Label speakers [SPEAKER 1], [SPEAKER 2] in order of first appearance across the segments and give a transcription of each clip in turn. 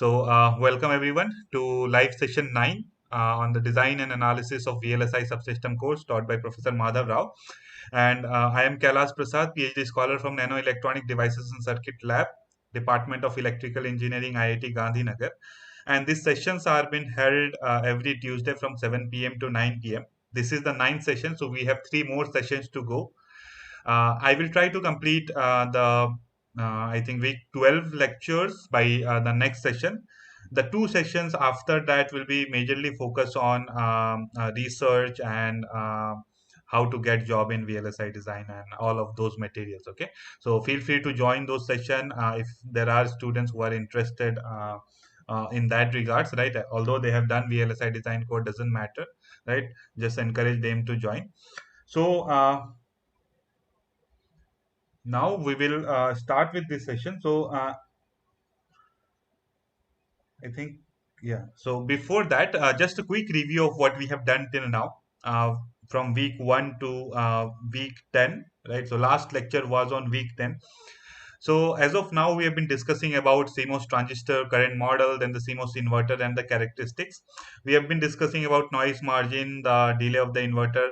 [SPEAKER 1] Welcome everyone to live session 9 on the design and analysis of VLSI subsystem course taught by Professor Madhav Rao. And I am Kailash Prasad, PhD scholar from Nano Electronic Devices and Circuit Lab, Department of Electrical Engineering, IIT Gandhinagar. And these sessions are being held every Tuesday from 7 p.m. to 9 p.m. This is the ninth session, so we have three more sessions to go. I will try to complete I think week 12 lectures by the next session. The two sessions after that will be majorly focused on research and how to get job in VLSI design and all of those materials. Okay, so feel free to join those session if there are students who are interested in that regards, right? Although they have done VLSI design code, doesn't matter, right? Just encourage them to join. So now we will start with this session. I think, yeah. So before that, just a quick review of what we have done till now, from week 1 to week 10, right? So last lecture was on week 10. So as of now, we have been discussing about CMOS transistor current model, then the CMOS inverter and the characteristics. We have been discussing about noise margin, the delay of the inverter.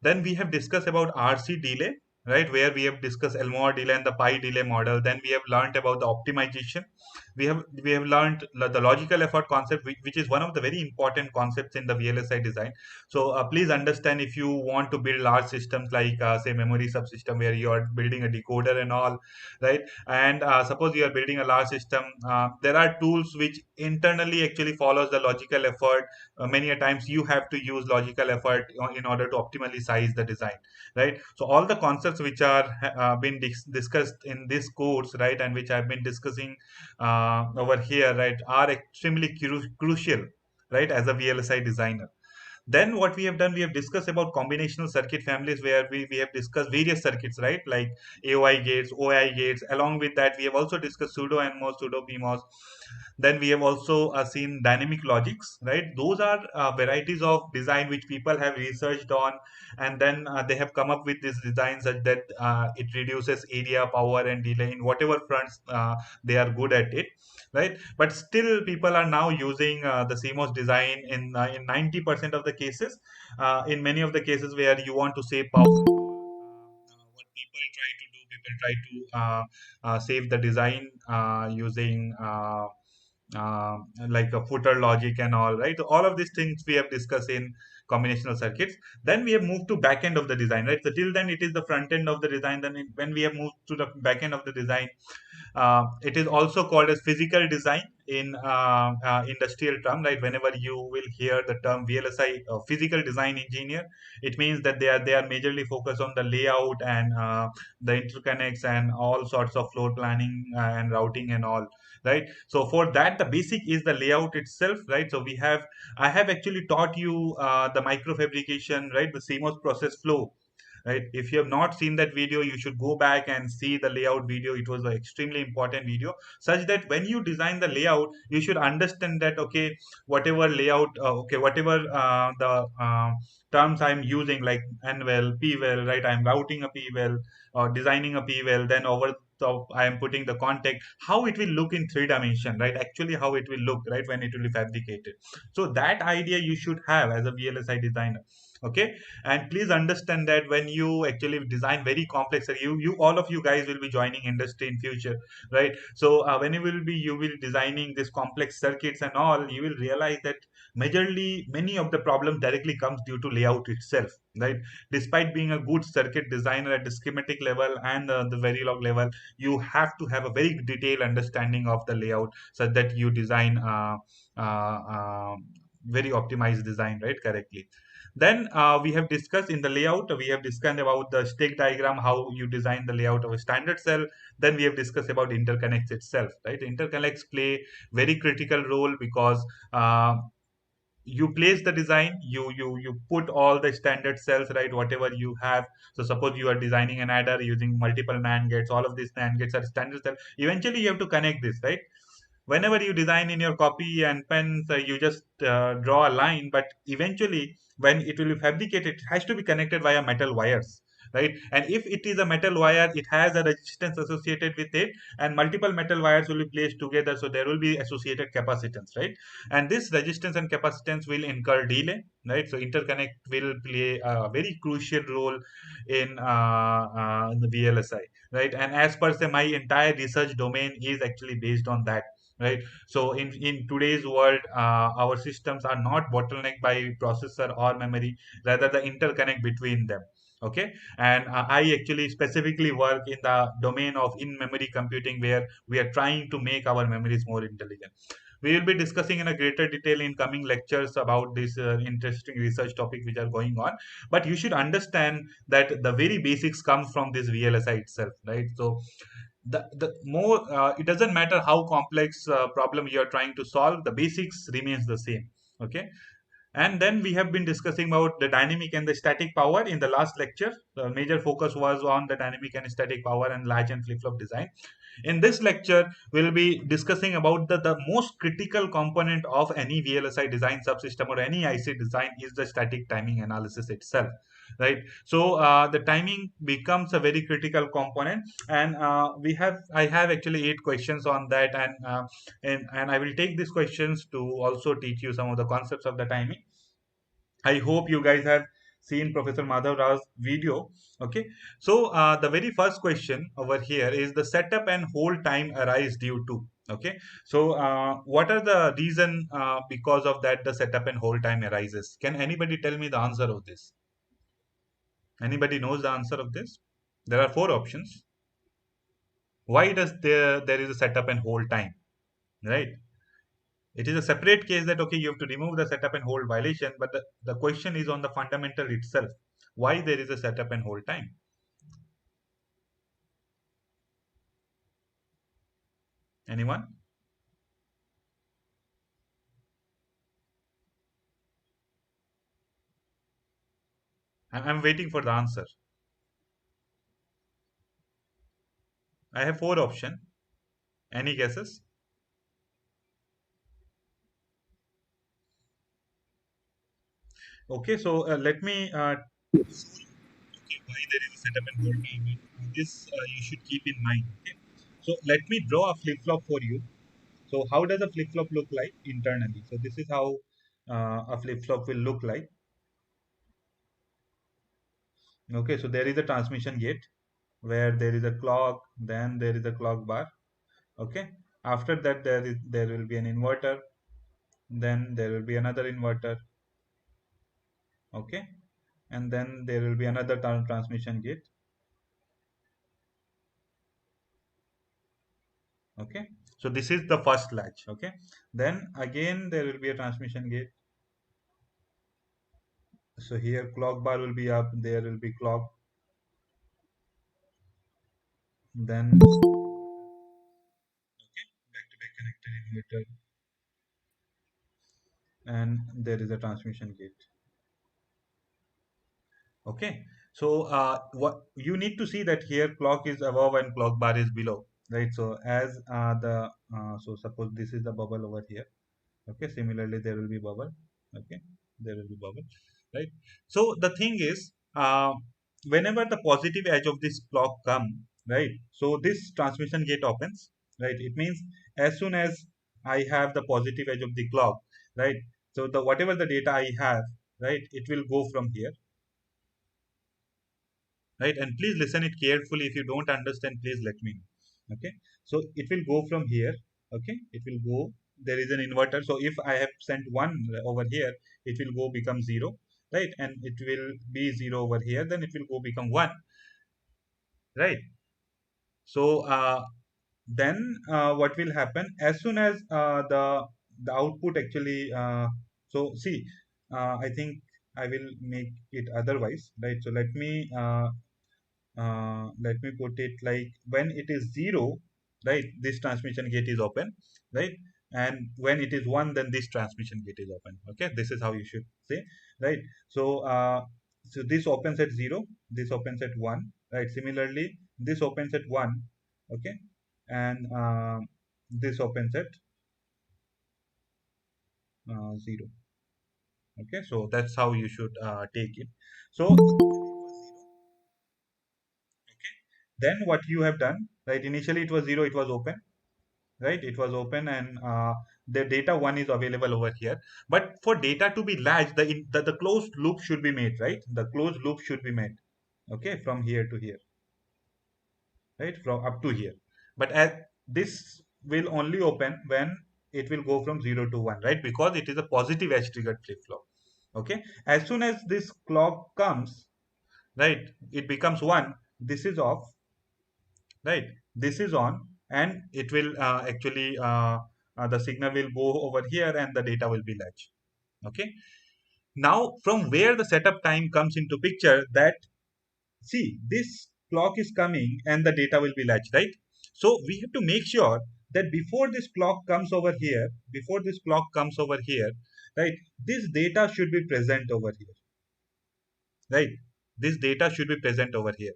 [SPEAKER 1] Then we have discussed about RC delay, right? Where we have discussed Elmore delay and the pi delay model. Then we have learned about the optimization. We have learned the logical effort concept, which is one of the very important concepts in the VLSI design. So please understand, if you want to build large systems like say memory subsystem where you are building a decoder and all, right? And suppose you are building a large system, there are tools which internally actually follows the logical effort. Many a times you have to use logical effort in order to optimally size the design, right? So all the concepts which are been discussed in this course, right, and which I've been discussing over here, right, are extremely crucial, right, as a VLSI designer. Then what we have done, we have discussed about combinational circuit families where we have discussed various circuits, right, like AOI gates, OI gates. Along with that, we have also discussed pseudo NMOS, pseudo PMOS. Then we have also seen dynamic logics, right? Those are varieties of design which people have researched on, and then they have come up with this design such that it reduces area, power, and delay in whatever fronts they are good at it, right? But still, people are now using the CMOS design in 90% of the cases. In many of the cases where you want to save power, what people try to do, people try to save the design using like a footer logic and all, right? So all of these things we have discussed in combinational circuits. Then we have moved to back end of the design, right? So till then it is the front end of the design. Then when we have moved to the back end of the design, it is also called as physical design in industrial term, right? Whenever you will hear the term VLSI, physical design engineer, it means that they are majorly focused on the layout and the interconnects and all sorts of floor planning and routing and all, right? So for that, the basic is the layout itself, right? So I have actually taught you the microfabrication, right, the CMOS process flow, right? If you have not seen that video, you should go back and see the layout video. It was an extremely important video, such that when you design the layout, you should understand that, okay, whatever layout, whatever the terms I'm using, like NVEL, PVEL, right? I'm routing a PVEL or designing a PVEL, then over top I am putting the contact, how it will look in three dimension, right? Actually how it will look, right, when it will be fabricated. So that idea you should have as a VLSI designer. Okay, and please understand that when you actually design very complex, you all of you guys will be joining industry in future, right? So when you will designing this complex circuits and all, you will realize that majorly many of the problem directly comes due to layout itself, right? Despite being a good circuit designer at the schematic level and the very log level, you have to have a very detailed understanding of the layout so that you design very optimized design, right, correctly. Then we have discussed in the layout, we have discussed about the stick diagram, how you design the layout of a standard cell. Then we have discussed about interconnects itself, right? Interconnects play very critical role because you place the design, you put all the standard cells, right, whatever you have. So suppose you are designing an adder using multiple NAND gates, all of these NAND gates are standard cell. Eventually you have to connect this, right? Whenever you design in your copy and pens, you just draw a line, but eventually when it will be fabricated, it has to be connected via metal wires, right? And if it is a metal wire, it has a resistance associated with it, and multiple metal wires will be placed together, so there will be associated capacitance, right? And this resistance and capacitance will incur delay, right? So interconnect will play a very crucial role in the VLSI, right? And as per se, my entire research domain is actually based on that, right? So in today's world, our systems are not bottlenecked by processor or memory, rather the interconnect between them. Okay, and I actually specifically work in the domain of in-memory computing, where we are trying to make our memories more intelligent. We will be discussing in a greater detail in coming lectures about this interesting research topic which are going on. But you should understand that the very basics come from this VLSI itself, right? So the more it doesn't matter how complex problem you are trying to solve, the basics remains the same. Okay, and then we have been discussing about the dynamic and the static power in the last lecture. The major focus was on the dynamic and static power and latch and flip-flop design. In this lecture, we'll be discussing about the most critical component of any VLSI design subsystem or any IC design is the static timing analysis itself, right? So the timing becomes a very critical component, and I have actually 8 questions on that, and I will take these questions to also teach you some of the concepts of the timing. I hope you guys have seen Professor Madhav Rao's video. Okay, so the very first question over here is the setup and hold time arise due to. Okay, so what are the reason because of that the setup and hold time arises? Can anybody tell me the answer of this? Anybody knows the answer of this? There are 4 options. Why does there is a setup and hold time, right? It is a separate case that okay, you have to remove the setup and hold violation, but the question is on the fundamental itself. Why there is a setup and hold time? Anyone? I'm waiting for the answer. I have 4 options. Any guesses? Okay, so let me okay, why there is a setup and hold time. This you should keep in mind. Okay, so let me draw a flip flop for you. So how does a flip flop look like internally? So this is how a flip flop will look like. Okay, so there is a transmission gate where there is a clock, then there is a clock bar. Okay, after that there will be an inverter, then there will be another inverter. Okay, and then there will be another transmission gate. Okay, so this is the first latch. Okay, then again there will be a transmission gate. So here clock bar will be up, there will be clock, then back to back connected inverter, and there is a transmission gate. Okay, so what you need to see that here clock is above and clock bar is below, right? So as the so suppose this is the bubble over here. Okay, similarly there will be bubble. Okay, there will be bubble, right? So the thing is, whenever the positive edge of this clock come, right? So this transmission gate opens, right? It means as soon as I have the positive edge of the clock, right? So the whatever the data I have, right, it will go from here, right? And please listen it carefully. If you don't understand, please let me know. Okay, so it will go from here. Okay, it will go, there is an inverter, so if I have sent 1 over here, it will go become 0, right? And it will be 0 over here, then it will go become 1, right? So then what will happen as soon as the output actually so see, I think I will make it otherwise, right? So let me put it like when it is 0, right, this transmission gate is open, right? And when it is 1, then this transmission gate is open. Okay, this is how you should say, right? So so this opens at 0, this opens at 1, right? Similarly this opens at 1. Okay, and this opens at 0. Okay, so that's how you should take it. So then what you have done, right? Initially it was 0, it was open, right? It was open, and the data 1 is available over here. But for data to be latched, the closed loop should be made, right? The closed loop should be made, okay, from here to here, right? From up to here. But as this will only open when it will go from 0 to 1, right? Because it is a positive edge triggered flip flop. Okay. As soon as this clock comes, right, it becomes 1. This is off, right? This is on, and it will the signal will go over here and the data will be latched. Okay. Now, from where the setup time comes into picture, that see, this clock is coming and the data will be latched, right? So we have to make sure that before this clock comes over here, right, this data should be present over here, right? This data should be present over here.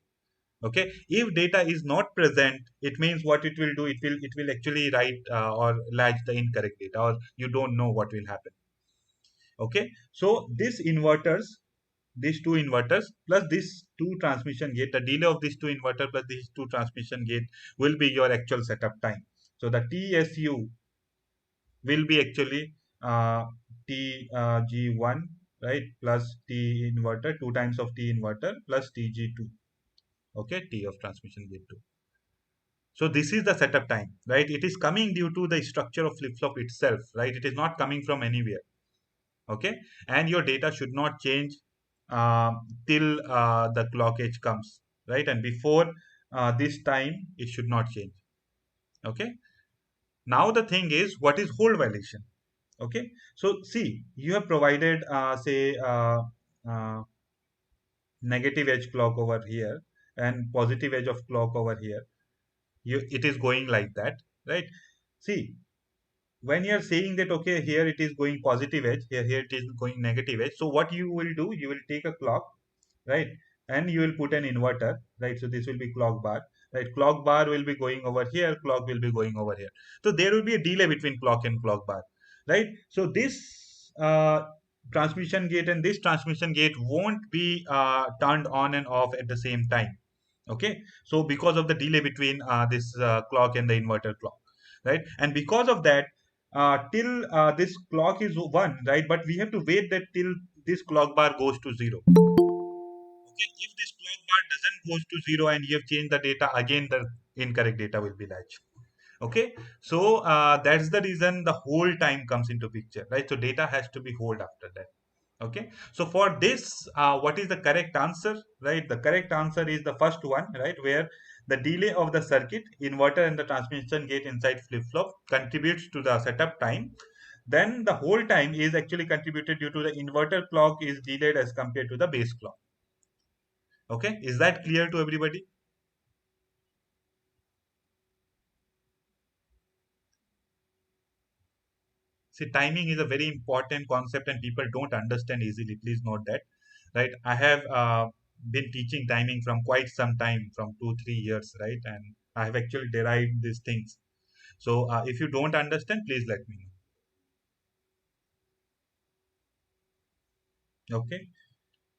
[SPEAKER 1] Okay. If data is not present, it means what it will do, it will actually write or latch the incorrect data, or you don't know what will happen. Okay. So these two inverters plus this two transmission gate, the delay of these two inverter plus these two transmission gate will be your actual setup time. So the TSU will be actually TG1, right, plus T inverter, 2 times of T inverter plus TG2, okay, T of transmission gate 2. So this is the setup time, right? It is coming due to the structure of flip-flop itself, right? It is not coming from anywhere, okay? And your data should not change till the clock edge comes, right? And before this time, it should not change, okay? Now the thing is, what is hold violation? Okay, so see, you have provided say uh, negative edge clock over here and positive edge of clock over here. It is going like that, right? See, when you are saying that okay, here it is going positive edge, here it is going negative edge, so what you will do, you will take a clock, right, and you will put an inverter, right? So this will be clock bar, right? Clock bar will be going over here, clock will be going over here, so there will be a delay between clock and clock bar, right? So this transmission gate and this transmission gate won't be turned on and off at the same time. Okay, so because of the delay between this clock and the inverter clock, right? And because of that, till this clock is 1, right, but we have to wait that till this clock bar goes to 0. Okay, if this clock bar doesn't goes to 0 and you have changed the data, again the incorrect data will be latched. Okay, so that's the reason the whole time comes into picture, right? So data has to be hold after that. Okay, so for this, what is the correct answer, right? The correct answer is the first one, right, where the delay of the circuit inverter and the transmission gate inside flip flop contributes to the setup time. Then the whole time is actually contributed due to the inverter clock is delayed as compared to the base clock. Okay, is that clear to everybody? See, timing is a very important concept and people don't understand easily. Please note that, right? I have been teaching timing from quite some time, from 2 3 years, right? And I have actually derived these things. So if you don't understand, please let me know. Okay.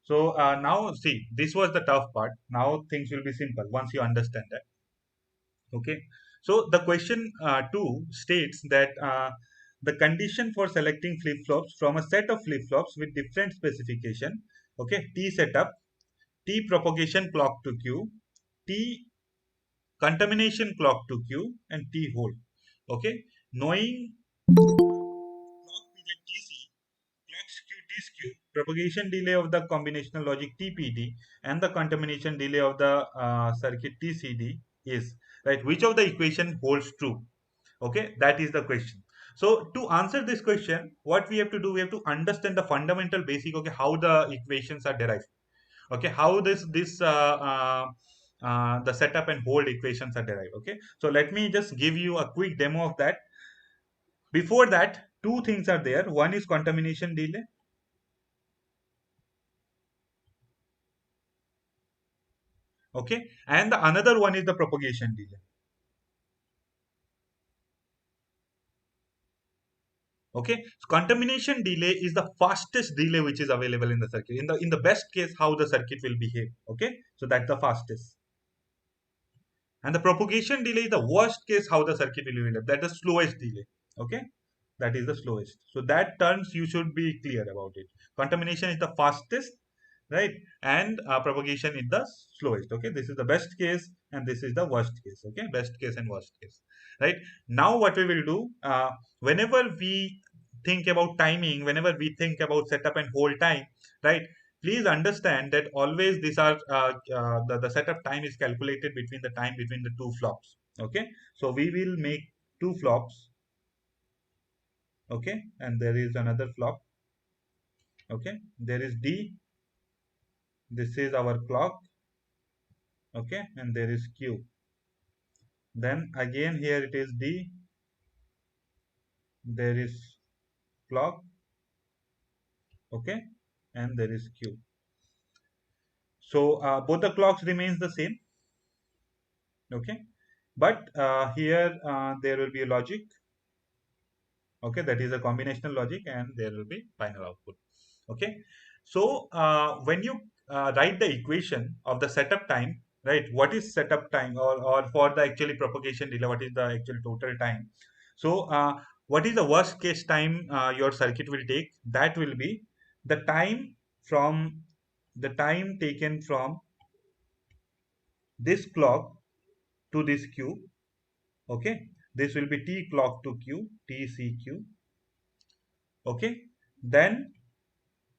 [SPEAKER 1] So now see, this was the tough part. Now things will be simple once you understand that. Okay. So the question 2 states that the condition for selecting flip-flops from a set of flip-flops with different specification, okay, T setup, T propagation clock to Q, T contamination clock to Q, and T hold. Okay, knowing clock period TC, clock skew T skew, propagation delay of the combinational logic TPD, and the contamination delay of the circuit TCD is right. Which of the equation holds true? Okay, that is the question. So to answer this question, what we have to do, we have to understand the fundamental basic, okay, how the equations are derived, okay, how the setup and hold equations are derived. Okay, so let me just give you a quick demo of that. Before that, two things are there. One is contamination delay, okay, and the another one is the propagation delay. Okay, so contamination delay is the fastest delay which is available in the circuit. In the best case, how the circuit will behave. Okay, so that's the fastest. And the propagation delay is the worst case how the circuit will be left. That is the slowest delay. Okay, that is the slowest. So that terms you should be clear about it. Contamination is the fastest, right? And propagation is the slowest. Okay, this is the best case and this is the worst case. Okay, best case and worst case, right? Now what we will do, whenever we think about timing, whenever we think about setup and hold time, right? Please understand that always these are the setup time is calculated between the time between the two flops. Okay, so we will make two flops. Okay, and there is another flop. Okay, there is D, this is our clock. Okay, and there is Q. Then again here it is D, there is clock. Okay, and there is Q. So both the clocks remains the same. Okay, but here there will be a logic. Okay, that is a combinational logic and there will be final output. Okay, so when you write the equation of the setup time, right, what is setup time, or for the actually propagation delay, what is the actual total time? So what is the worst case time your circuit will take? That will be the time from the time taken from this clock to this Q. Okay, this will be T clock to Q, TCQ. Okay, then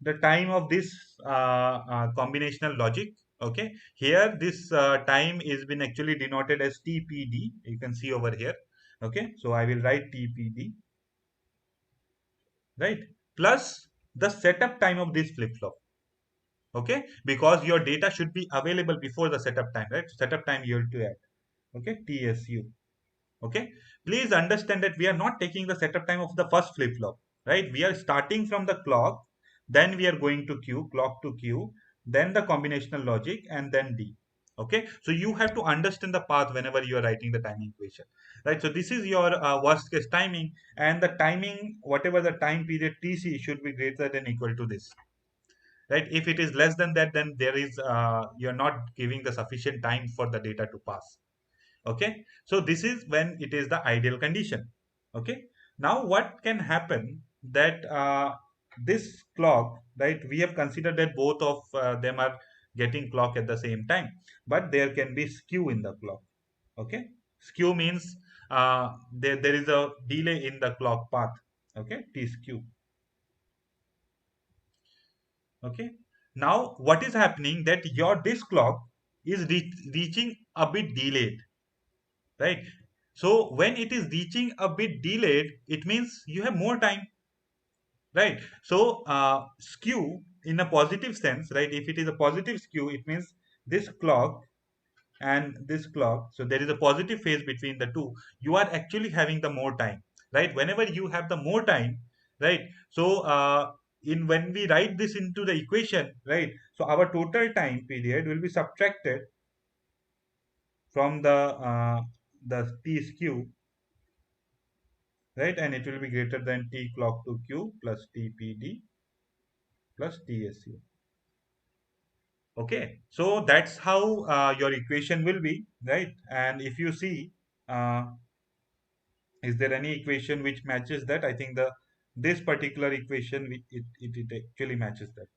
[SPEAKER 1] the time of this combinational logic. Okay, here this time is been actually denoted as TPD, you can see over here. Okay, so I will write TPD, right, plus the setup time of this flip flop. Okay, because your data should be available before the setup time, right? Setup time you have to add. Okay, TSU. Okay, please understand that we are not taking the setup time of the first flip flop, right? We are starting from the clock, then we are going to Q, clock to Q, then the combinational logic, and then D. Okay, so you have to understand the path whenever you are writing the timing equation, right? So this is your worst case timing, and the timing, whatever the time period TC, should be greater than equal to this, right? If it is less than that, then there is you're not giving the sufficient time for the data to pass. Okay, so this is when it is the ideal condition. Okay, now what can happen that this clock, right, we have considered that both of them are getting clock at the same time, but there can be skew in the clock. Okay, skew means there is a delay in the clock path. Okay, T skew. Okay, now what is happening that your this clock is reaching a bit delayed, right? So when it is reaching a bit delayed, it means you have more time, right? So skew in a positive sense, right? If it is a positive skew, it means this clock and this clock, so there is a positive phase between the two. You are actually having the more time, right? Whenever you have the more time, right? So in when we write this into the equation, right? So our total time period will be subtracted from the t skew, right? And it will be greater than T clock to Q plus TPD plus TSU. Okay, so that's how your equation will be, right? And if you see, uh, is there any equation which matches that? I think this particular equation it actually matches that.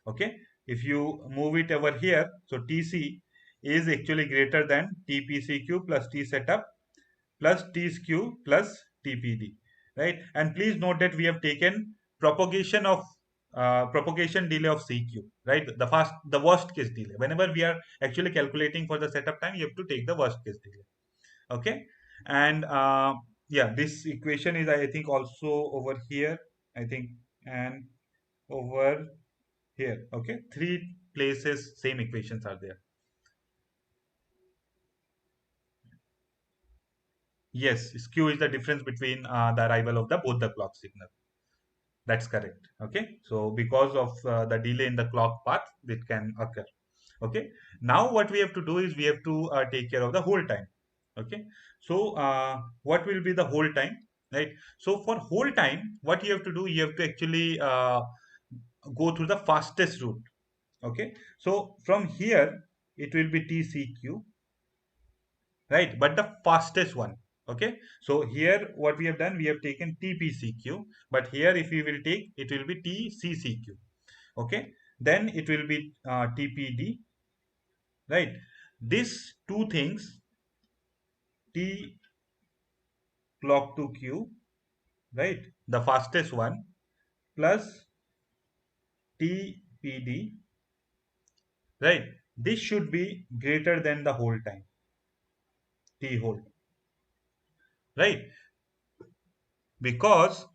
[SPEAKER 1] Okay, if you move it over here, so TC is actually greater than TPCQ plus T setup plus T skew plus TPD, right? And please note that we have taken propagation delay of CQ, right? The worst case delay. Whenever we are actually calculating for the setup time, you have to take the worst case delay. Okay, and yeah, this equation is I think also over here. I think and over here. Okay, three places same equations are there. Yes, skew is the difference between the arrival of the both the clock signal. That's correct. Okay. So because of the delay in the clock path, it can occur. Okay. Now what we have to do is we have to take care of the whole time. Okay. So what will be the whole time? Right. So for whole time, what you have to do, you have to actually go through the fastest route. Okay. So from here, it will be TCQ. right? But the fastest one. Okay, so here what we have done, we have taken TPCQ, but here if we will take, it will be TCCQ. Okay, then it will be TPD, right? These two things, T clock to Q, right? The fastest one plus TPD, right? This should be greater than the hold time, T hold, right? Because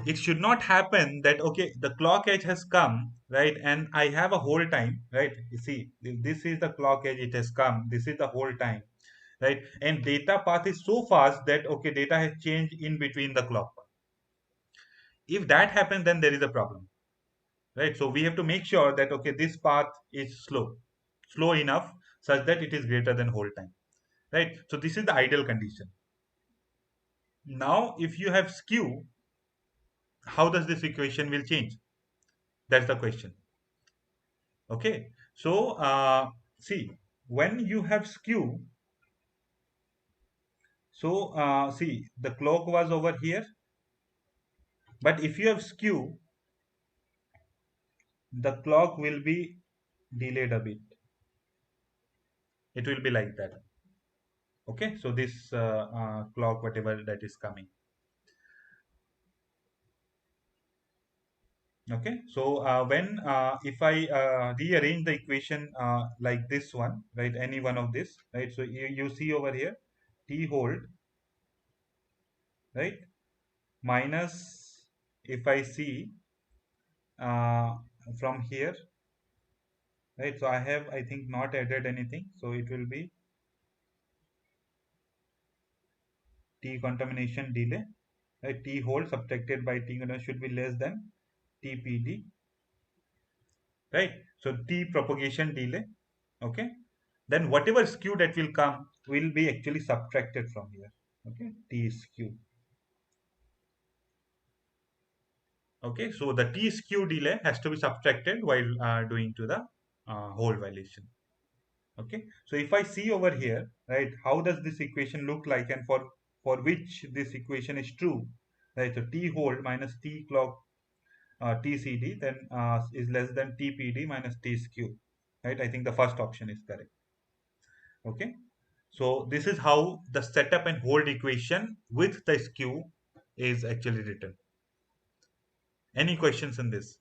[SPEAKER 1] it should not happen that, okay, the clock edge has come, right, and I have a hold time, right? You see, this is the clock edge, it has come, this is the hold time, right? And data path is so fast that, okay, data has changed in between the clock path. If that happens, then there is a problem, right? So we have to make sure that, okay, this path is slow enough such that it is greater than hold time, right? So this is the ideal condition. Now if you have skew, how does this equation will change? That's the question. Okay, so see, when you have skew, so see, the clock was over here, but if you have skew, the clock will be delayed a bit. It will be like that. Okay, so this clock, whatever that is coming. Okay, so when if I rearrange the equation like this one, right, any one of this, right, so you see over here, T hold, right, minus, if I see uh, from here, right, so I have, I think, not added anything, so it will be T contamination delay, right, T hold subtracted by T contamination should be less than TPD, right? So T propagation delay, okay, then whatever skew that will come will be actually subtracted from here, okay, T skew. Okay, so the T skew delay has to be subtracted while doing to the hold violation. Okay, so if I see over here, right, how does this equation look like, and for which this equation is true, right? So T hold minus T clock TCD then is less than TPD minus T skew, right? I think the first option is correct. Okay, so this is how the setup and hold equation with the skew is actually written. Any questions in this?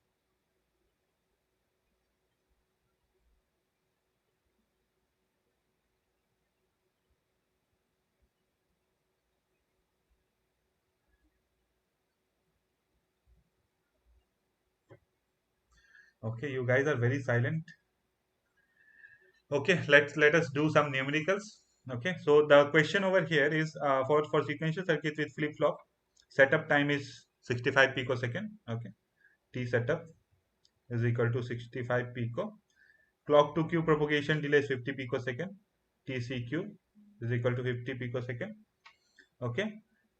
[SPEAKER 1] Okay, you guys are very silent. Okay, let us do some numericals. Okay, so the question over here is for sequential circuits with flip flop, setup time is 65 picosecond. Okay, T setup is equal to 65 pico. Clock to Q propagation delay is 50 picosecond. TCQ is equal to 50 picosecond. Okay,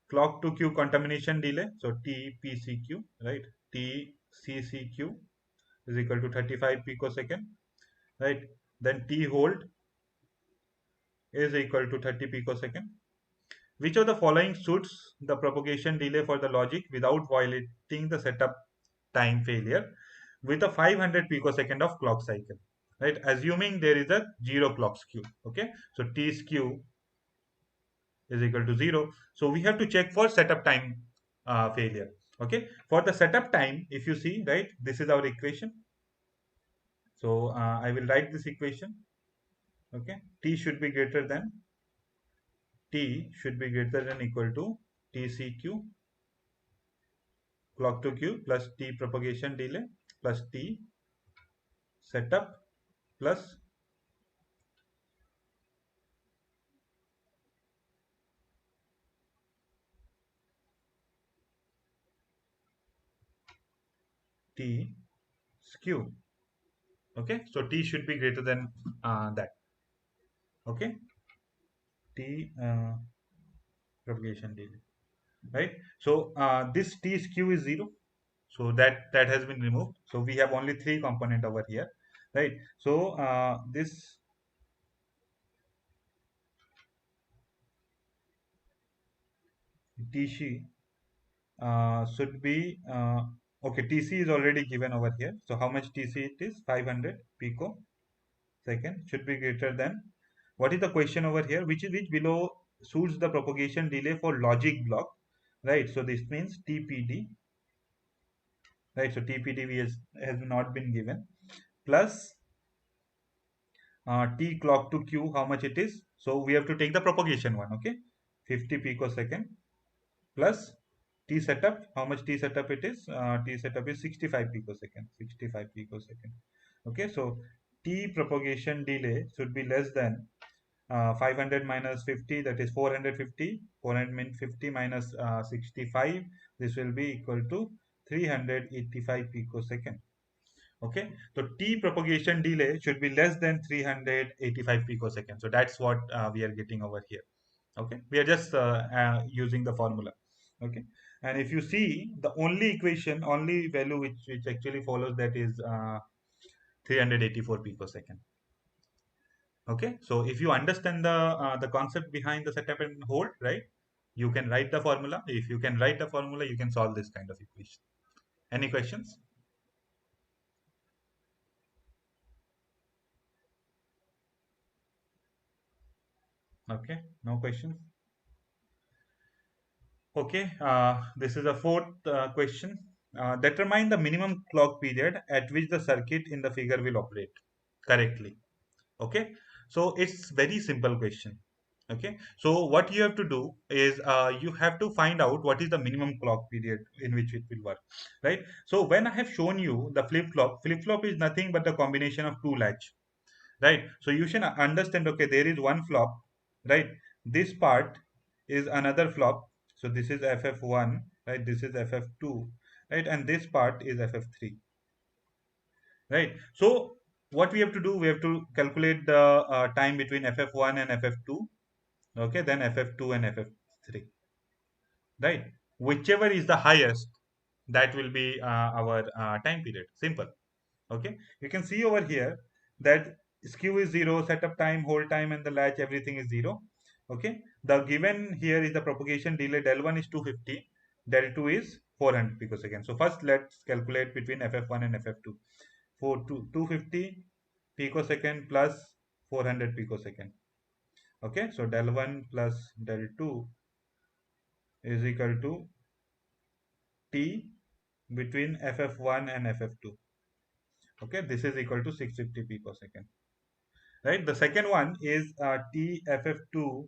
[SPEAKER 1] clock to Q contamination delay, so TPCQ, right? TCCQ is equal to 35 picosecond, right? Then T hold is equal to 30 picosecond. Which of the following suits the propagation delay for the logic without violating the setup time failure with a 500 picosecond of clock cycle? Right, assuming there is a zero clock skew. Okay, so T skew is equal to 0. So we have to check for setup time failure. Okay, for the setup time, if you see, right, this is our equation. So I will write this equation. Okay, T should be greater than T should be greater than equal to TCQ clock to Q plus T propagation delay plus T setup plus T skew. Okay, so T should be greater than that. Okay, T propagation delay, right? So this T skew is 0. So that has been removed. So we have only three component over here, right? So this TC should be okay. TC is already given over here. So how much TC it is? 500 pico second should be greater than. What is the question over here? Which below suits the propagation delay for logic block, right? So this means TPD, right? So TPD has not been given, plus T clock to Q, how much it is? So we have to take the propagation one, okay? 50 picosecond plus T setup, how much T setup it is? T setup is 65 picosecond, 65 picosecond. Okay, so T propagation delay should be less than 500 minus 50, that is 450. 400 means 50 minus 65. This will be equal to 385 picosecond. Okay, so T propagation delay should be less than 385 picoseconds. So that's what we are getting over here. Okay, we are just using the formula. Okay, and if you see the only equation, only value which actually follows, that is 384 picosecond. Okay, so if you understand the concept behind the setup and hold, right, you can write the formula. If you can write the formula, you can solve this kind of equation. Any questions? Okay, no questions. Okay, this is a fourth question. Determine the minimum clock period at which the circuit in the figure will operate correctly. Okay, so it's very simple question. Okay, so what you have to do is you have to find out what is the minimum clock period in which it will work, right? So when I have shown you the flip flop is nothing but the combination of two latch, right? So you should understand, okay, there is one flop, right? This part is another flop. So this is ff1, right? This is ff2, right? And this part is ff3, right? So what we have to do, we have to calculate the time between ff1 and ff2, okay, then ff2 and ff3, right? Whichever is the highest, that will be our time period. Simple. Okay, you can see over here that skew is 0, setup time, hold time, and the latch, everything is 0. Okay, the given here is the propagation delay. Del 1 is 250, del 2 is 400 picoseconds. So first let's calculate between ff1 and ff2. For 250 picosecond plus 400 picosecond. Okay, so del 1 plus del 2 is equal to t between ff1 and ff2. Okay, this is equal to 650 picosecond. Right, the second one is T ff2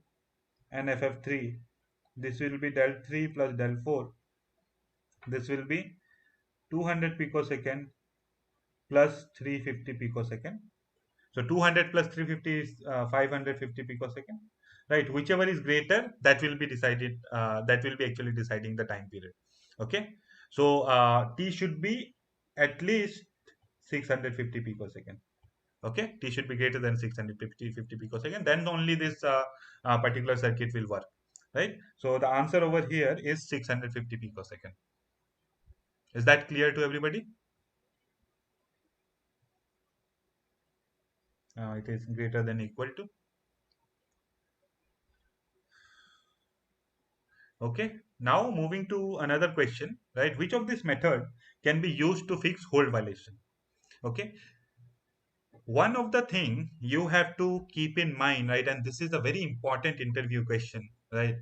[SPEAKER 1] and ff3. This will be del 3 plus del 4. This will be 200 picosecond plus 350 picosecond. So 200 plus 350 is 550 picosecond, right? Whichever is greater, that will be decided, that will be actually deciding the time period. Okay, so T should be at least 650 picosecond. Okay, T should be greater than 650 picosecond, then only this particular circuit will work, right? So the answer over here is 650 picosecond. Is that clear to everybody? It is greater than equal to. Okay, now moving to another question, right? Which of this method can be used to fix hold violation? Okay, one of the thing you have to keep in mind, right, and this is a very important interview question, right?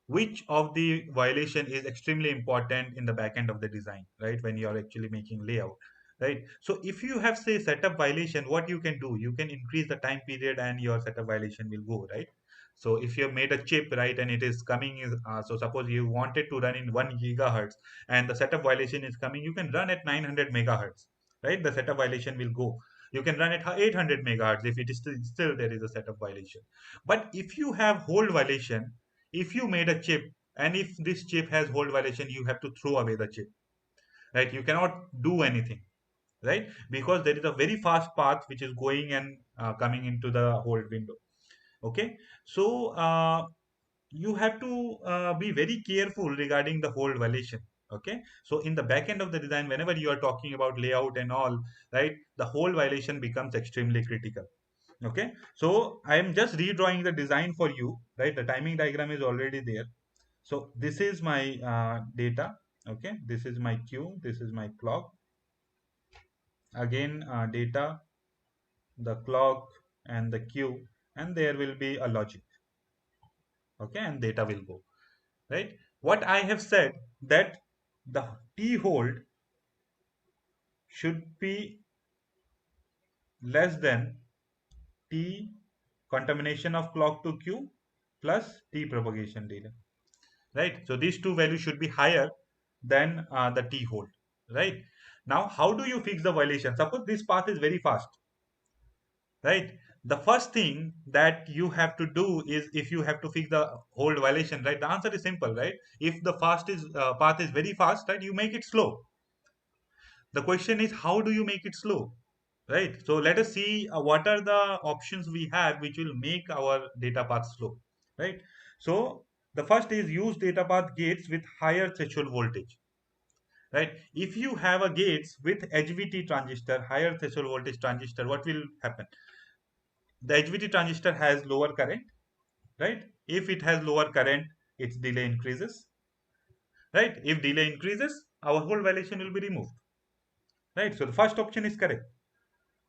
[SPEAKER 1] Which of the violation is extremely important in the back end of the design, right, when you are actually making layout, right? So if you have, say, setup violation, what you can do, you can increase the time period and your setup violation will go, right? So if you have made a chip, right, and it is coming so suppose you wanted to run in 1 gigahertz and the setup violation is coming, you can run at 900 megahertz, right? The setup violation will go. You can run at 800 megahertz if it is still there is a setup violation. But if you have hold violation, if you made a chip and if this chip has hold violation, you have to throw away the chip, right? You cannot do anything, right? Because there is a very fast path which is going and coming into the hold window. Okay, so you have to be very careful regarding the hold violation. Okay, so in the back end of the design, whenever you are talking about layout and all, right, the hold violation becomes extremely critical. Okay, so I am just redrawing the design for you, right? The timing diagram is already there. So this is my data. Okay, this is my Q, this is my clock. Again, data, the clock, and the Q, and there will be a logic. Okay, and data will go, right? What I have said, that the T hold should be less than T contamination of clock to Q plus T propagation delay, right? So these two values should be higher than the T hold, right? Now, how do you fix the violation? Suppose this path is very fast, right? The first thing that you have to do is, if you have to fix the hold violation, right? The answer is simple, right? If the path is very fast, right, you make it slow. The question is, how do you make it slow, right? So let us see what are the options we have which will make our data path slow, right? So the first is use data path gates with higher threshold voltage, right? If you have a gates with HVT transistor, higher threshold voltage transistor, what will happen? The HVT transistor has lower current, right? If it has lower current, its delay increases, right? If delay increases, our whole violation will be removed, right? So the first option is correct.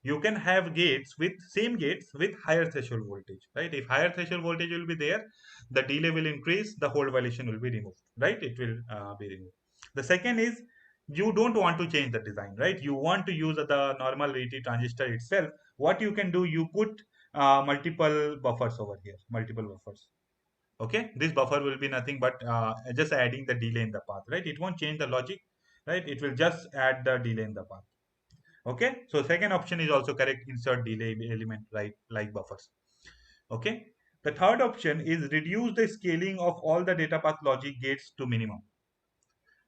[SPEAKER 1] You can have gates with same gates with higher threshold voltage, right? If higher threshold voltage will be there, the delay will increase, the whole violation will be removed, right? It will be removed. The second is, you don't want to change the design, right? You want to use the normal VT transistor itself. What you can do, you put multiple buffers over here, multiple buffers. Okay, this buffer will be nothing but just adding the delay in the path, right? It won't change the logic, right? It will just add the delay in the path. Okay, so second option is also correct, insert delay element, right, like buffers. Okay, the third option is reduce the scaling of all the data path logic gates to minimum,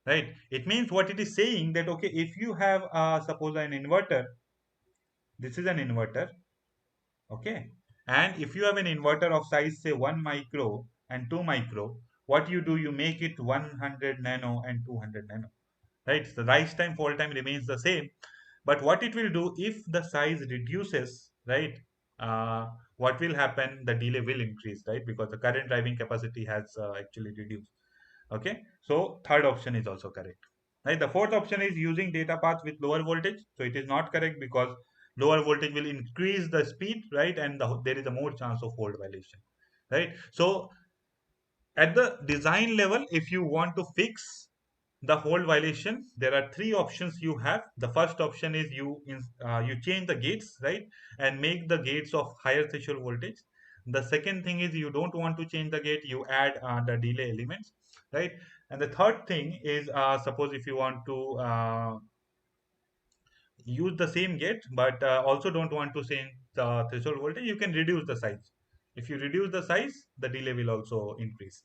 [SPEAKER 1] right? It means, what it is saying, that okay, if you have suppose an inverter, this is an inverter, okay, and if you have an inverter of size say 1 micro and 2 micro, what you do, you make it 100 nano and 200 nano, right? The rise time, fall time remains the same, but what it will do, if the size reduces, right, uh, what will happen, the delay will increase, right, because the current driving capacity has actually reduced. Okay, so third option is also correct, right? The fourth option is using data path with lower voltage, so it is not correct, because lower voltage will increase the speed, right, and there is a more chance of hold violation, right? So at the design level, if you want to fix the hold violation, there are three options you have. The first option is you change the gates, right, and make the gates of higher threshold voltage. The second thing is, you don't want to change the gate, you add the delay elements, right? And the third thing is, suppose if you want to use the same gate, but also don't want to change the threshold voltage, you can reduce the size. If you reduce the size, the delay will also increase.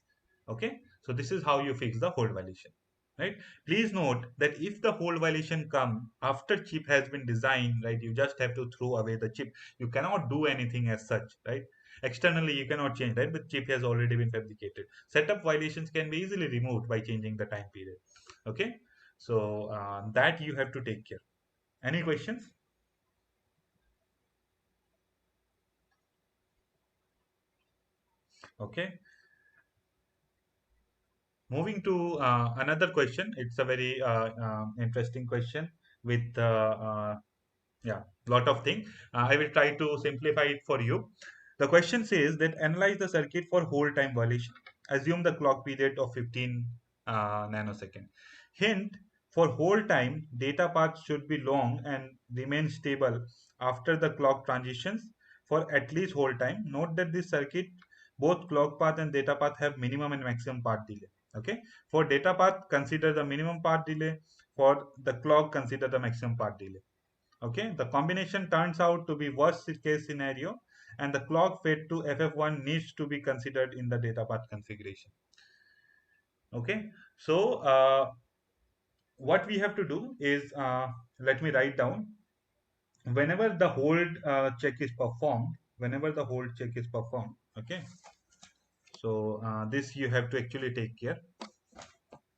[SPEAKER 1] Okay, so this is how you fix the hold violation, right? Please note that if the hold violation come after chip has been designed, right, you just have to throw away the chip. You cannot do anything as such, right? Externally you cannot change, right? But chip has already been fabricated. Setup violations can be easily removed by changing the time period. Okay, so that you have to take care. Any questions? Okay. Moving to another question. It's a very interesting question with yeah, lot of things. I will try to simplify it for you. The question says that analyze the circuit for hold time violation. Assume the clock period of 15 nanosecond. Hint: for hold time, data path should be long and remain stable after the clock transitions for at least hold time. Note that this circuit, both clock path and data path, have minimum and maximum path delay. Okay. For data path, consider the minimum path delay. For the clock, consider the maximum path delay. Okay, the combination turns out to be worst case scenario, and the clock fed to FF1 needs to be considered in the data path configuration. Okay, so what we have to do is, let me write down. Whenever the hold check is performed, whenever the hold check is performed, okay, so this you have to actually take care.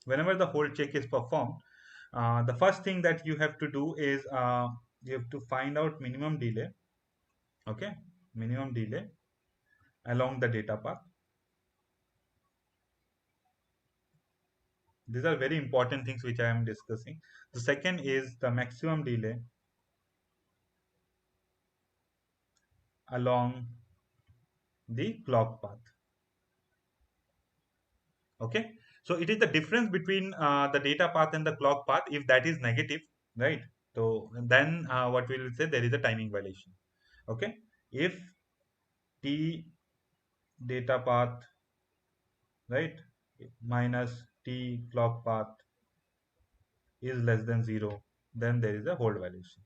[SPEAKER 1] Whenever the hold check is performed, the first thing that you have to do is, you have to find out minimum delay. Okay, minimum delay along the data path. These are very important things which I am discussing. The second is the maximum delay along the clock path. Okay, so it is the difference between the data path and the clock path. If that is negative, right? So then what we will say, there is a timing violation. Okay, if t data path, right, minus t clock path is less than 0, then there is a hold violation.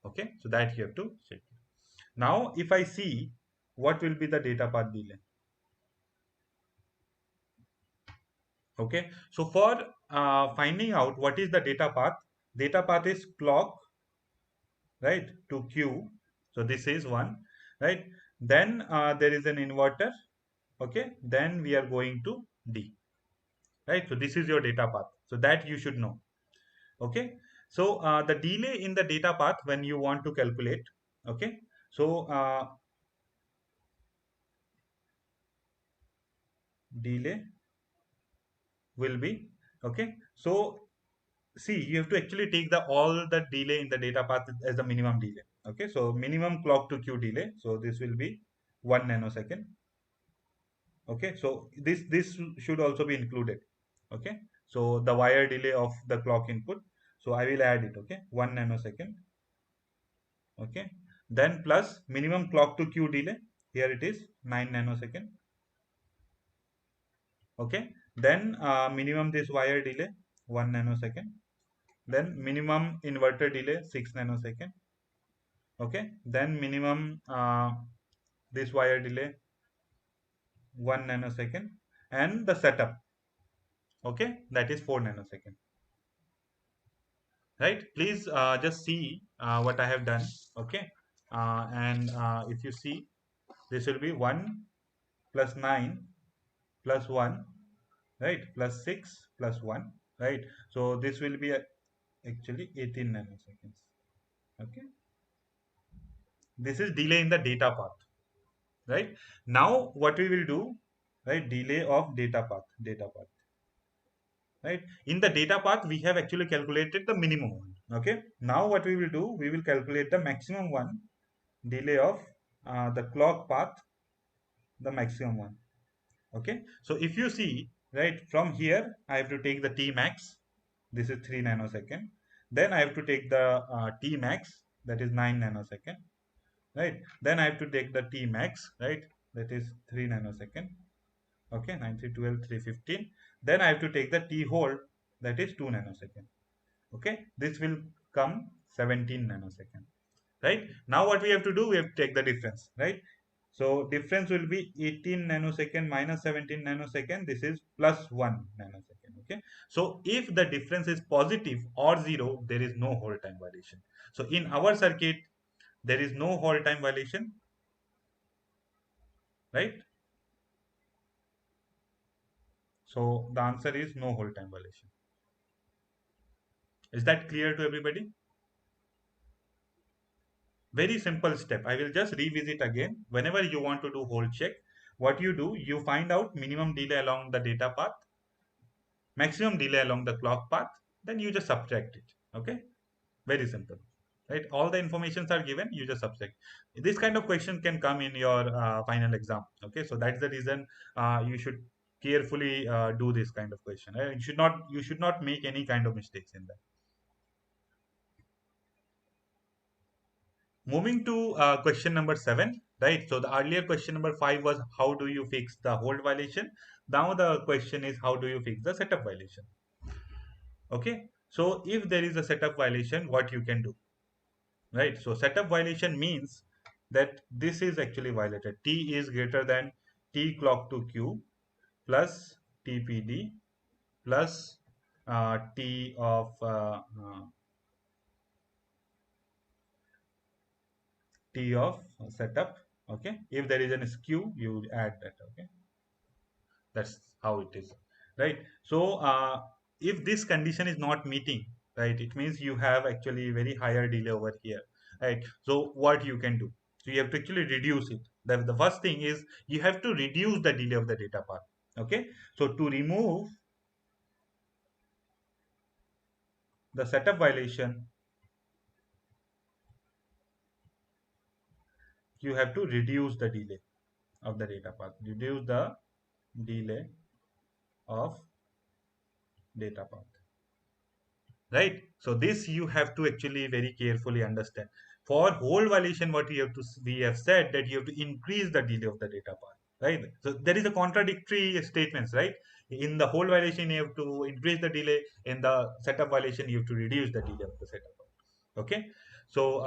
[SPEAKER 1] Okay, so that you have to check. Now if I see what will be the data path delay. Okay, so for finding out what is the data path is clock, right, to Q. So this is one, right? Then there is an inverter. Okay, then we are going to D, right? So this is your data path. So that you should know. Okay, so the delay in the data path when you want to calculate. Okay, so delay will be, okay. So see, you have to actually take the all the delay in the data path as the minimum delay. Okay, so minimum clock to Q delay. So this will be 1 nanosecond. Okay, so this should also be included. Okay, so the wire delay of the clock input. So I will add it. Okay, 1 nanosecond. Okay, then plus minimum clock to Q delay. Here it is 9 nanosecond. Okay, then minimum this wire delay 1 nanosecond. Then minimum inverter delay 6 nanosecond. Okay, then minimum this wire delay 1 nanosecond, and the setup, okay, that is 4 nanosecond, right? Please just see what I have done. Okay, and if you see, this will be 1 plus 9 plus 1, right, plus 6 plus 1, right? So this will be actually 18 nanoseconds. Okay, this is delay in the data path, right? Now what we will do, right, delay of data path, right? In the data path we have actually calculated the minimum one. Okay, now what we will do, we will calculate the maximum one, delay of the clock path, the maximum one. Okay, so if you see, right, from here I have to take the t max, this is 3 nanosecond. Then I have to take the t max, that is 9 nanosecond, right? Then I have to take the t max, right, that is 3 nanosecond. Okay, 9 3 12 3 15. Then I have to take the t hold, that is 2 nanosecond. Okay, this will come 17 nanosecond, right? Now what we have to do, we have to take the difference, right? So difference will be 18 nanosecond minus 17 nanosecond, this is plus 1 nanosecond. Okay, so if the difference is positive or 0, there is no hold time violation. So in our circuit there is no hold time violation, right? So the answer is no hold time violation. Is that clear to everybody? Very simple step. I will just revisit again. Whenever you want to do hold check, what you do, you find out minimum delay along the data path, maximum delay along the clock path, then you just subtract it. Okay, very simple, right? All the informations are given, you just subtract. This kind of question can come in your final exam. Okay, so that's the reason you should carefully do this kind of question. You should not make any kind of mistakes in that. Moving to question number 7, right? So the earlier question number 5 was how do you fix the hold violation? Now the question is how do you fix the setup violation? Okay, so if there is a setup violation, what you can do, right? So setup violation means that this is actually violated. T is greater than T clock to Q plus TPD plus T of T of setup. Okay, if there is an skew, you add that. Okay, that's how it is, right? So if this condition is not meeting, right, it means you have actually very higher delay over here, right? So what you can do, so you have to actually reduce it. The first thing is you have to reduce the delay of the data path. Okay, so to remove the setup violation, you have to reduce the delay of the data path. Reduce the delay of data path. Right? So this you have to actually very carefully understand. For hold violation, what we have said that you have to increase the delay of the data path. Right? So there is a contradictory statements, right? In the hold violation, you have to increase the delay. In the setup violation, you have to reduce the delay of the setup. Okay, so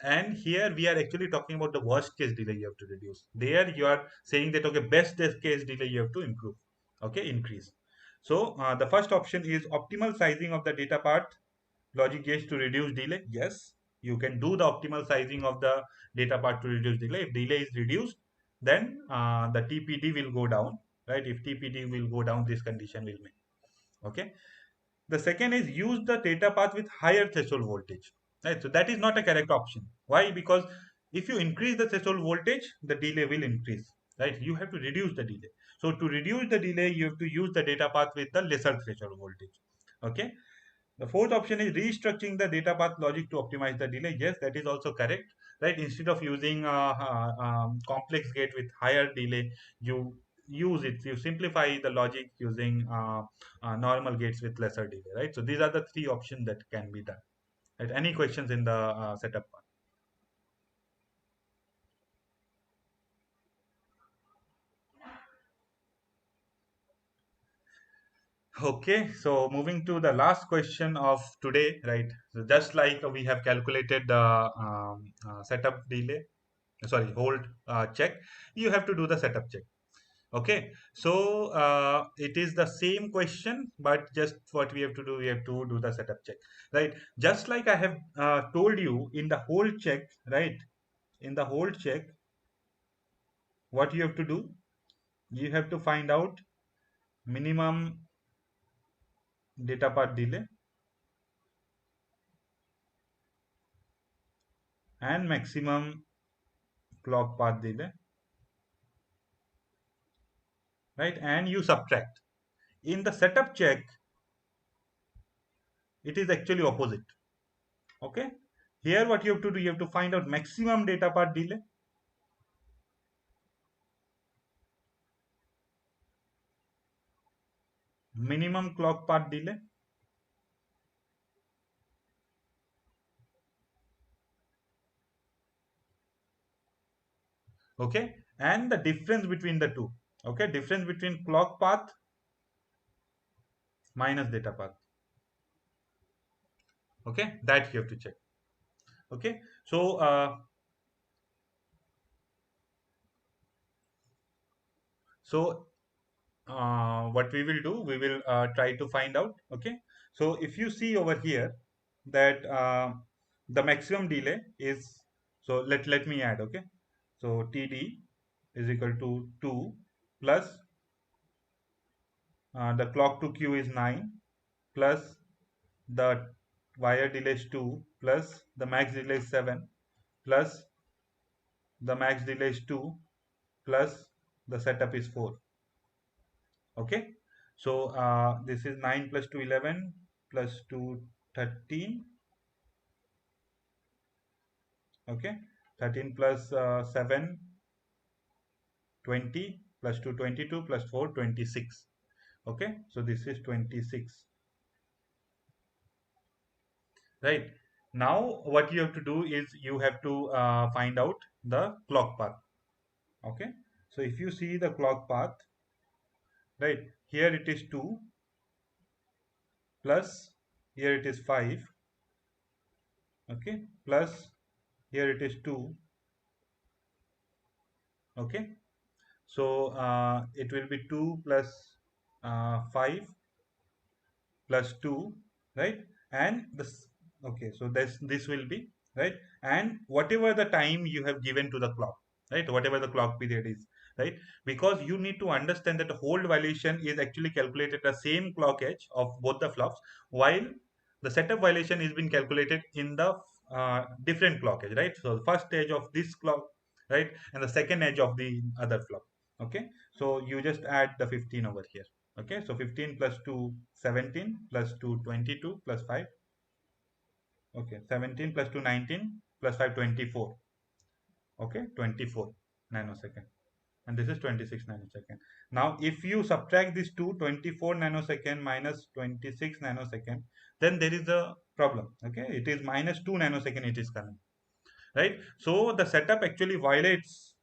[SPEAKER 1] and here we are actually talking about the worst case delay you have to reduce. There you are saying that okay, best case delay you have to improve. Okay, increase. So the first option is optimal sizing of the data part logic gates to reduce delay. Yes, you can do the optimal sizing of the data part to reduce delay. If delay is reduced, then the TPD will go down. Right, if TPD will go down, this condition will meet. Okay, the second is use the data path with higher threshold voltage. Right, so that is not a correct option. Why? Because if you increase the threshold voltage, the delay will increase. Right, you have to reduce the delay. So to reduce the delay, you have to use the data path with the lesser threshold voltage. Okay, the fourth option is restructuring the data path logic to optimize the delay. Yes, that is also correct. Right, instead of using complex gate with higher delay, you use it. You simplify the logic using normal gates with lesser delay. Right. So these are the three options that can be done. Right. Any questions in the setup part? Okay, so moving to the last question of today, right? So just like we have calculated the setup delay, sorry, hold check, you have to do the setup check. Okay, so it is the same question, but just what we have to do, we have to do the setup check, right? Just like I have told you in the hold check, right? In the hold check, what you have to do, you have to find out minimum data path delay and maximum clock path delay, right? And you subtract. In the setup check, it is actually opposite. Okay, here what you have to do, you have to find out maximum data path delay, minimum clock path delay, okay, and the difference between the two. Okay, difference between clock path minus data path. Okay, that you have to check. Okay, so so what we will do, we will try to find out. Okay, so if you see over here that the maximum delay is, so let me add. Okay, so TD is equal to 2 plus the clock to Q is 9 plus the wire delay is 2 plus the max delay is 7 plus the max delay is 2 plus the setup is 4. Okay, so this is 9 plus 2 11 plus 2 13. Okay, 13 plus 7 20 plus 2 22 plus 4 26. Okay, so this is 26. Right, now what you have to do is you have to find out the clock path. Okay, so if you see the clock path, right, here it is 2 plus here it is 5. Okay, plus here it is 2. Okay, so it will be 2 plus 5 plus 2, right? And this, okay, so this will be, right? And whatever the time you have given to the clock, right? Whatever the clock period is, right? Because you need to understand that the hold violation is actually calculated the same clock edge of both the flops, while the setup violation is being calculated in the different clock edge, right? So the first edge of this clock, right, and the second edge of the other flop. Okay, so you just add the 15 over here. Okay, so 15 plus 2 17 plus 2 22 plus 5. Okay, 17 plus 2 19 plus 5 24. Okay, 24 nanosecond, and this is 26 nanosecond. Now if you subtract this two, 24 nanosecond minus 26 nanosecond, then there is a problem. Okay, it is minus 2 nanosecond it is coming, right? So the setup actually violates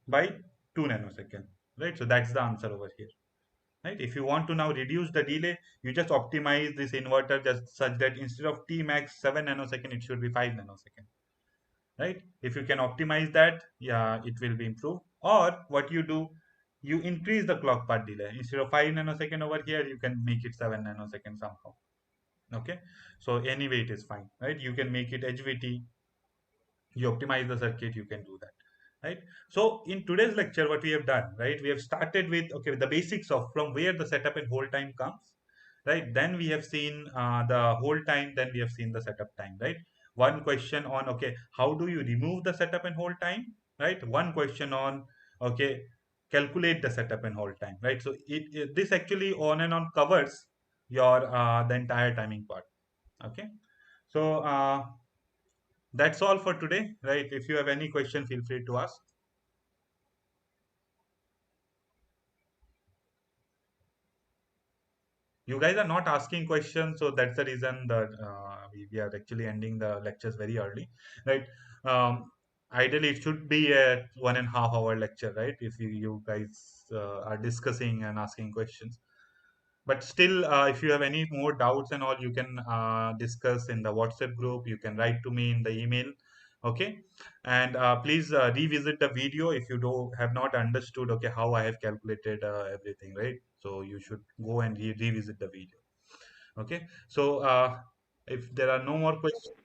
[SPEAKER 1] by 2 nanosecond, right? So that's the answer over here, right? If you want to now reduce the delay, you just optimize this inverter just such that instead of t max 7 nanosecond, it should be 5 nanosecond, right? If you can optimize that, yeah, it will be improved. Or what you do, you increase the clock path delay. Instead of 5 nanosecond over here, you can make it 7 nanosecond somehow. Okay, so anyway it is fine, right? You can make it HVT, you optimize the circuit, you can do that, right? So in today's lecture, what we have done, right, we have started with, okay, the basics of from where the setup and hold time comes, right? Then we have seen the hold time, then we have seen the setup time, right? One question on, okay, how do you remove the setup and hold time, right? One question on, okay, calculate the setup and hold time, right? So this actually on and on covers your the entire timing part. Okay, so that's all for today, right? If you have any question, feel free to ask. You guys are not asking questions, so that's the reason that we are actually ending the lectures very early, right? Ideally, it should be a 1.5 hour lecture, right? If you guys are discussing and asking questions. But still, if you have any more doubts and all, you can discuss in the WhatsApp group. You can write to me in the email. Okay, and please revisit the video if you do have not understood. Okay, how I have calculated everything, right? So you should go and revisit the video. Okay, so if there are no more questions.